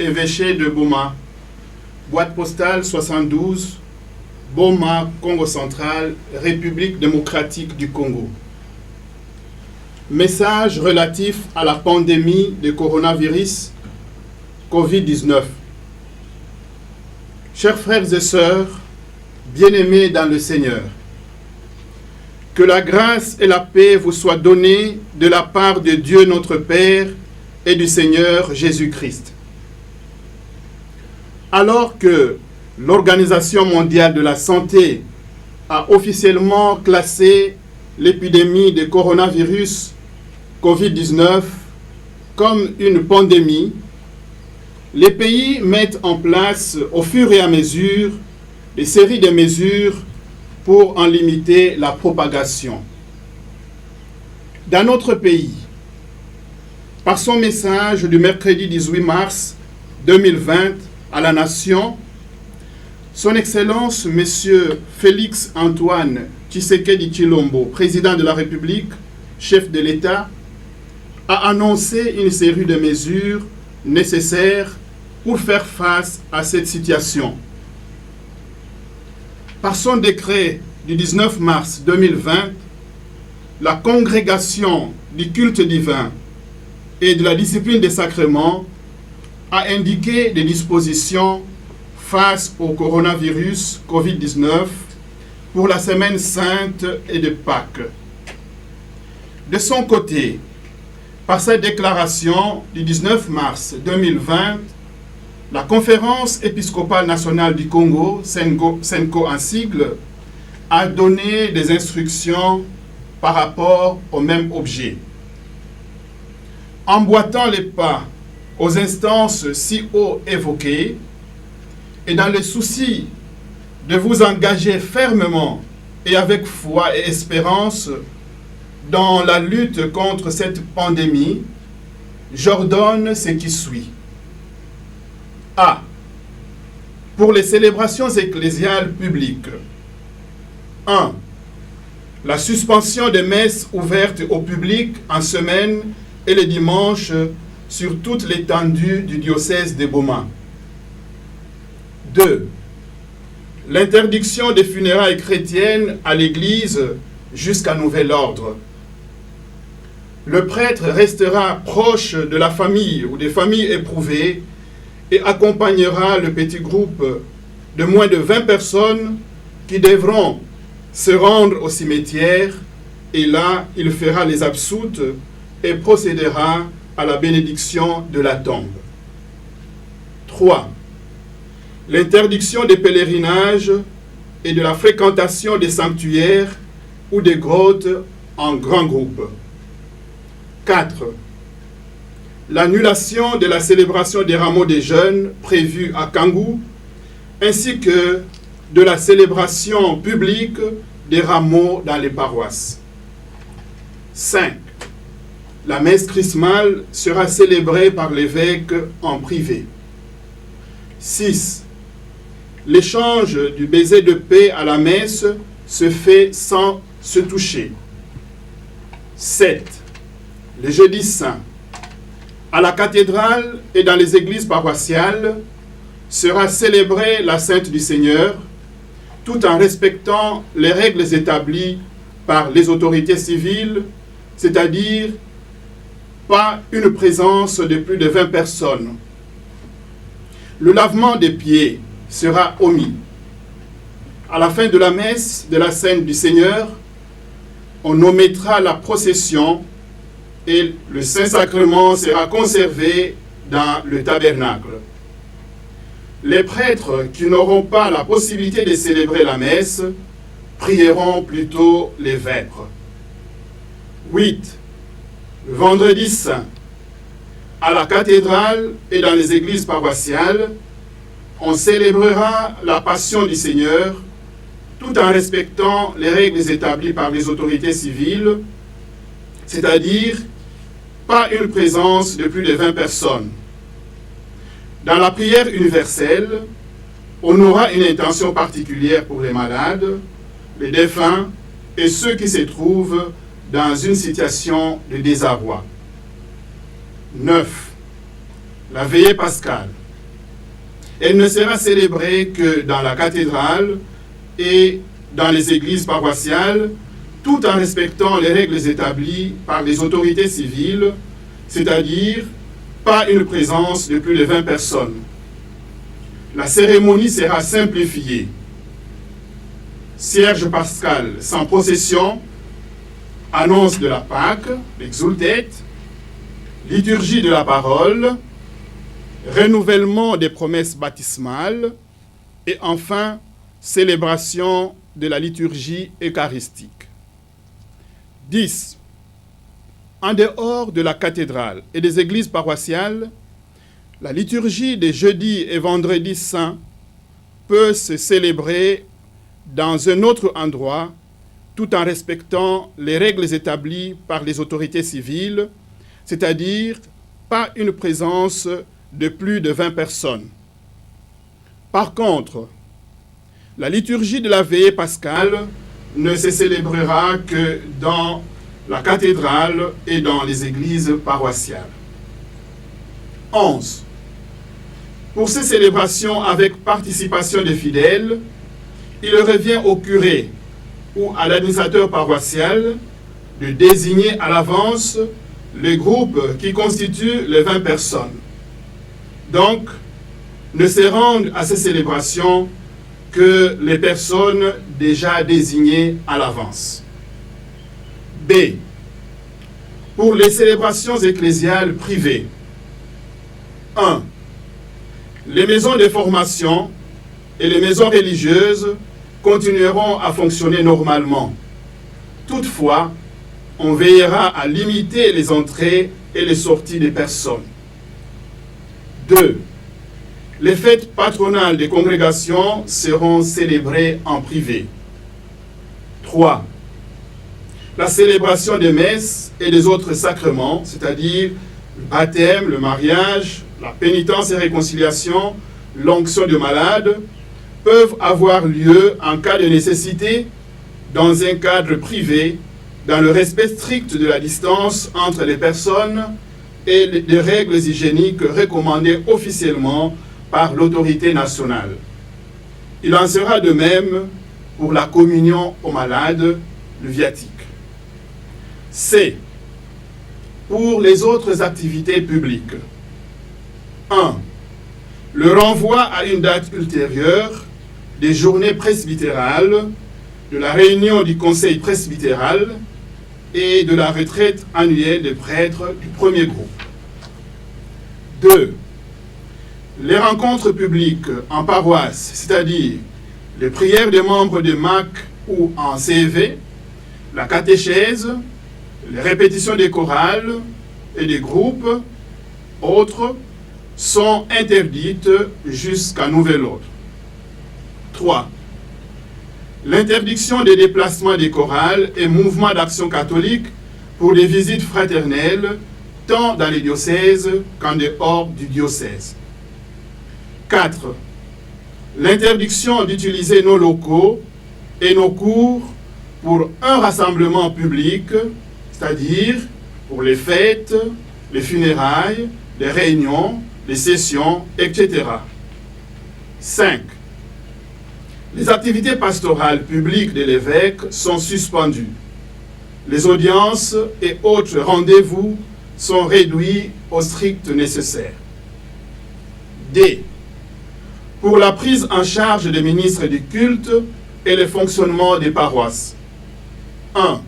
évêché de Boma, boîte postale 72, Boma, Congo central, République démocratique du Congo. Message relatif à la pandémie de coronavirus Covid-19. Chers frères et sœurs, bien-aimés dans le Seigneur, que la grâce et la paix vous soient données de la part de Dieu notre Père et du Seigneur Jésus-Christ. Alors que l'Organisation mondiale de la santé a officiellement classé l'épidémie de coronavirus Covid-19 comme une pandémie, les pays mettent en place au fur et à mesure des séries de mesures pour en limiter la propagation. Dans notre pays, par son message du mercredi 18 mars 2020 à la Nation, Son Excellence M. Félix Antoine Tshisekedi Tshilombo, président de la République, chef de l'État, a annoncé une série de mesures nécessaires pour faire face à cette situation. Par son décret du 19 mars 2020, la Congrégation du culte divin et de la discipline des sacrements a indiqué des dispositions face au coronavirus Covid-19 pour la semaine sainte et de Pâques. De son côté, par sa déclaration du 19 mars 2020, la Conférence épiscopale nationale du Congo, CENCO en sigle, a donné des instructions par rapport au même objet. Emboîtant les pas aux instances si haut évoquées, et dans le souci de vous engager fermement et avec foi et espérance dans la lutte contre cette pandémie, j'ordonne ce qui suit. A. Pour les célébrations ecclésiales publiques. 1. La suspension des messes ouvertes au public en semaine et les dimanches sur toute l'étendue du diocèse de Boma. 2. L'interdiction des funérailles chrétiennes à l'Église jusqu'à nouvel ordre. Le prêtre restera proche de la famille ou des familles éprouvées et accompagnera le petit groupe de moins de 20 personnes qui devront se rendre au cimetière, et là, il fera les absoutes et procédera à la bénédiction de la tombe. 3. L'interdiction des pèlerinages et de la fréquentation des sanctuaires ou des grottes en grand groupe. 4. L'annulation de la célébration des rameaux des jeunes prévue à Kangou, ainsi que de la célébration publique des rameaux dans les paroisses. 5. La messe chrismale sera célébrée par l'évêque en privé. 6. L'échange du baiser de paix à la messe se fait sans se toucher. 7. Le jeudi saint, à la cathédrale et dans les églises paroissiales, sera célébrée la Sainte du Seigneur, tout en respectant les règles établies par les autorités civiles, c'est-à-dire pas une présence de plus de 20 personnes. Le lavement des pieds sera omis. À la fin de la messe de la Sainte du Seigneur, on omettra la procession et le Saint-Sacrement sera conservé dans le tabernacle. Les prêtres qui n'auront pas la possibilité de célébrer la messe prieront plutôt les vêpres. 8. Le vendredi saint, à la cathédrale et dans les églises paroissiales, on célébrera la Passion du Seigneur tout en respectant les règles établies par les autorités civiles, c'est-à-dire pas une présence de plus de 20 personnes. Dans la prière universelle, on aura une intention particulière pour les malades, les défunts et ceux qui se trouvent dans une situation de désarroi. 9. La veillée pascale. Elle ne sera célébrée que dans la cathédrale et dans les églises paroissiales, tout en respectant les règles établies par les autorités civiles, c'est-à-dire pas une présence de plus de 20 personnes. La cérémonie sera simplifiée. Cierge pascal sans procession, annonce de la Pâque, l'exultet, liturgie de la parole, renouvellement des promesses baptismales et enfin célébration de la liturgie eucharistique. 10. En dehors de la cathédrale et des églises paroissiales, la liturgie des jeudis et vendredis saints peut se célébrer dans un autre endroit tout en respectant les règles établies par les autorités civiles, c'est-à-dire pas une présence de plus de 20 personnes. Par contre, la liturgie de la veillée pascale ne se célébrera que dans la cathédrale et dans les églises paroissiales. 11. Pour ces célébrations avec participation des fidèles, il revient au curé ou à l'administrateur paroissial de désigner à l'avance les groupes qui constituent les 20 personnes. Donc, ne se rendent à ces célébrations que les personnes déjà désignées à l'avance. B. Pour les célébrations ecclésiales privées. 1. Les maisons de formation et les maisons religieuses continueront à fonctionner normalement. Toutefois, on veillera à limiter les entrées et les sorties des personnes. 2. Les fêtes patronales des congrégations seront célébrées en privé. 3. La célébration des messes et des autres sacrements, c'est-à-dire le baptême, le mariage, la pénitence et réconciliation, l'onction de malades, peuvent avoir lieu en cas de nécessité dans un cadre privé, dans le respect strict de la distance entre les personnes et des règles hygiéniques recommandées officiellement par l'autorité nationale. Il en sera de même pour la communion aux malades, le viatique. C. Pour les autres activités publiques. 1. Le renvoi à une date ultérieure des journées presbytérales, de la réunion du conseil presbytéral et de la retraite annuelle des prêtres du premier groupe. 2. Les rencontres publiques en paroisse, c'est-à-dire les prières des membres de MAC ou en CV, la catéchèse, les répétitions des chorales et des groupes autres sont interdites jusqu'à nouvel ordre. 3. L'interdiction des déplacements des chorales et mouvements d'action catholique pour des visites fraternelles, tant dans les diocèses qu'en dehors du diocèse. 4. L'interdiction d'utiliser nos locaux et nos cours pour un rassemblement public, c'est-à-dire pour les fêtes, les funérailles, les réunions, les sessions, etc. 5. Les activités pastorales publiques de l'évêque sont suspendues. Les audiences et autres rendez-vous sont réduits au strict nécessaire. D. Pour la prise en charge des ministres du culte et le fonctionnement des paroisses. 1.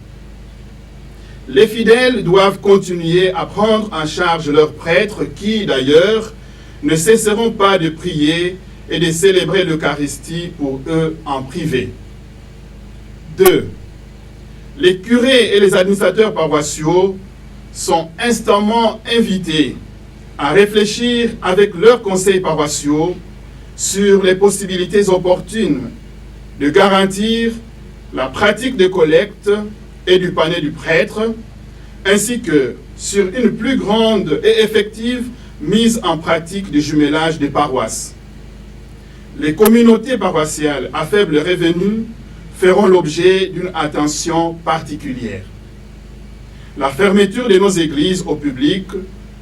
Les fidèles doivent continuer à prendre en charge leurs prêtres qui, d'ailleurs, ne cesseront pas de prier et de célébrer l'Eucharistie pour eux en privé. 2. Les curés et les administrateurs paroissiaux sont instamment invités à réfléchir avec leurs conseils paroissiaux sur les possibilités opportunes de garantir la pratique des collectes et du panier du prêtre, ainsi que sur une plus grande et effective mise en pratique du jumelage des paroisses. Les communautés paroissiales à faible revenu feront l'objet d'une attention particulière. La fermeture de nos églises au public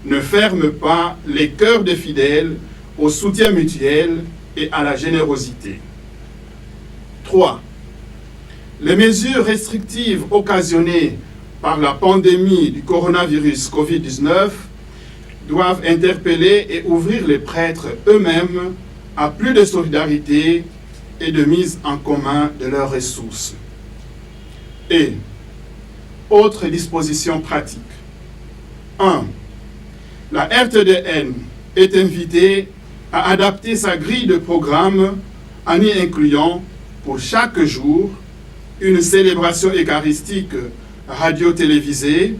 ne ferme pas les cœurs des fidèles au soutien mutuel et à la générosité. 3. Les mesures restrictives occasionnées par la pandémie du coronavirus Covid-19 doivent interpeller et ouvrir les prêtres eux-mêmes à plus de solidarité et de mise en commun de leurs ressources. Et autres dispositions pratiques. 1. La RTDN est invitée à adapter sa grille de programme en y incluant pour chaque jour une célébration eucharistique radio-télévisée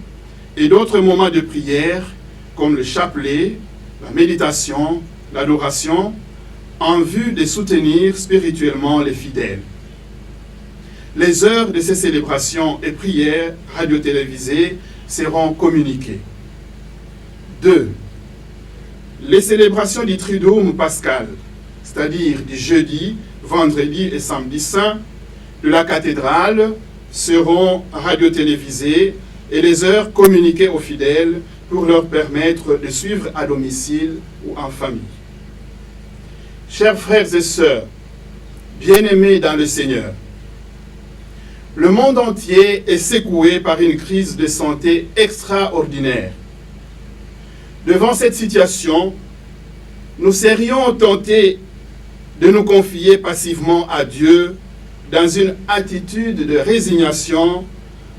et d'autres moments de prière comme le chapelet, la méditation, l'adoration, en vue de soutenir spirituellement les fidèles. Les heures de ces célébrations et prières radio-télévisées seront communiquées. 2. Les célébrations du Triduum pascal, c'est-à-dire du jeudi, vendredi et samedi saint, de la cathédrale, seront radio-télévisées et les heures communiquées aux fidèles pour leur permettre de suivre à domicile ou en famille. Chers frères et sœurs, bien-aimés dans le Seigneur, le monde entier est secoué par une crise de santé extraordinaire. Devant cette situation, nous serions tentés de nous confier passivement à Dieu dans une attitude de résignation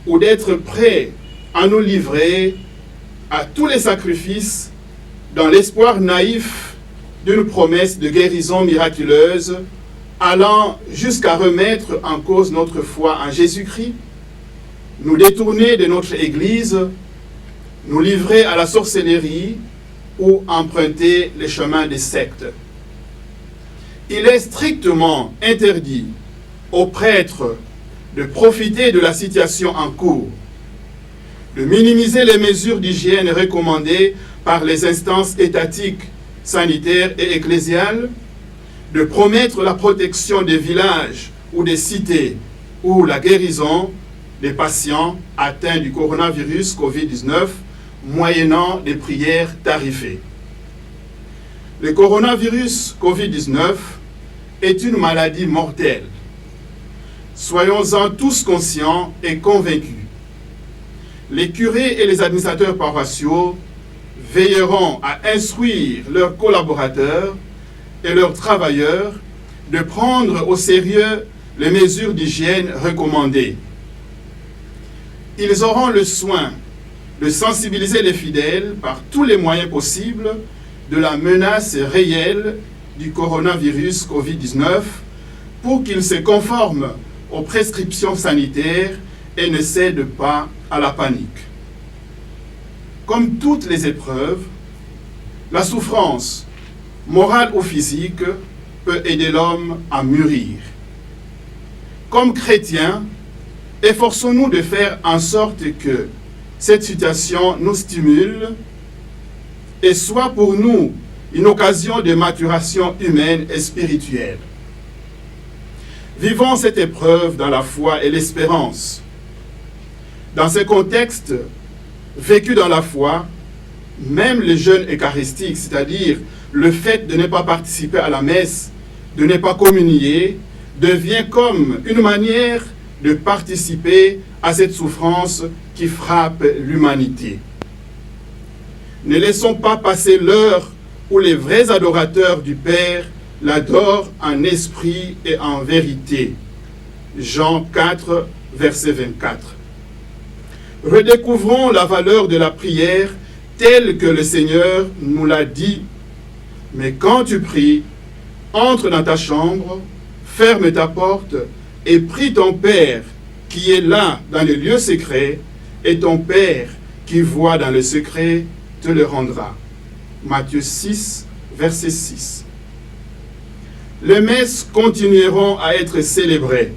ou d'être prêts à nous livrer à tous les sacrifices dans l'espoir naïf d'une promesse de guérison miraculeuse allant jusqu'à remettre en cause notre foi en Jésus-Christ, nous détourner de notre Église, nous livrer à la sorcellerie ou emprunter les chemins des sectes. Il est strictement interdit aux prêtres de profiter de la situation en cours, de minimiser les mesures d'hygiène recommandées par les instances étatiques, sanitaires et ecclésiales, de promettre la protection des villages ou des cités ou la guérison des patients atteints du coronavirus Covid-19 moyennant des prières tarifées. Le coronavirus Covid-19 est une maladie mortelle. Soyons-en tous conscients et convaincus. Les curés et les administrateurs paroissiaux veilleront à instruire leurs collaborateurs et leurs travailleurs de prendre au sérieux les mesures d'hygiène recommandées. Ils auront le soin de sensibiliser les fidèles par tous les moyens possibles de la menace réelle du coronavirus Covid-19 pour qu'ils se conforment aux prescriptions sanitaires et ne cèdent pas à la panique. Comme toutes les épreuves, la souffrance, morale ou physique, peut aider l'homme à mûrir. Comme chrétiens, efforçons-nous de faire en sorte que cette situation nous stimule et soit pour nous une occasion de maturation humaine et spirituelle. Vivons cette épreuve dans la foi et l'espérance. Dans ce contexte vécu dans la foi, même le jeûne eucharistique, c'est-à-dire le fait de ne pas participer à la messe, de ne pas communier, devient comme une manière de participer à cette souffrance qui frappe l'humanité. Ne laissons pas passer l'heure où les vrais adorateurs du Père l'adorent en esprit et en vérité. Jean 4, verset 24. Redécouvrons la valeur de la prière telle que le Seigneur nous l'a dit. Mais quand tu pries, entre dans ta chambre, ferme ta porte et prie ton Père qui est là dans le lieu secret, et ton Père qui voit dans le secret te le rendra. Matthieu 6, verset 6. Les messes continueront à être célébrées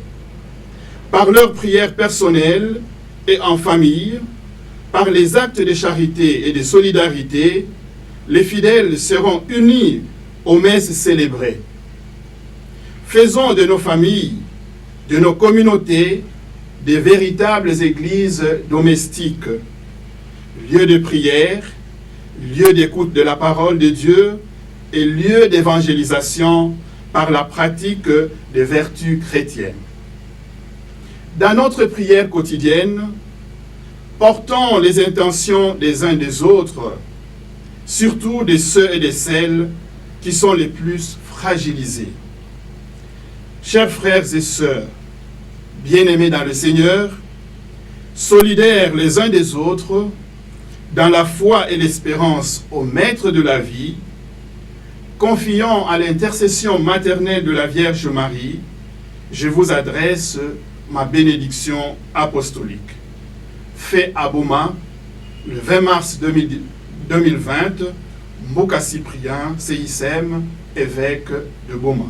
par leurs prières personnelles et en famille, par les actes de charité et de solidarité. Les fidèles seront unis aux messes célébrées. Faisons de nos familles, de nos communautés, des véritables églises domestiques, lieux de prière, lieux d'écoute de la parole de Dieu et lieu d'évangélisation par la pratique des vertus chrétiennes. Dans notre prière quotidienne, portons les intentions des uns des autres, surtout de ceux et de celles qui sont les plus fragilisés. Chers frères et sœurs, bien-aimés dans le Seigneur, solidaires les uns des autres, dans la foi et l'espérance au Maître de la vie, confiant à l'intercession maternelle de la Vierge Marie, je vous adresse ma bénédiction apostolique. Fait à Boma, le 20 mars 2020, Mbouka Cyprien, CICM, évêque de Boma.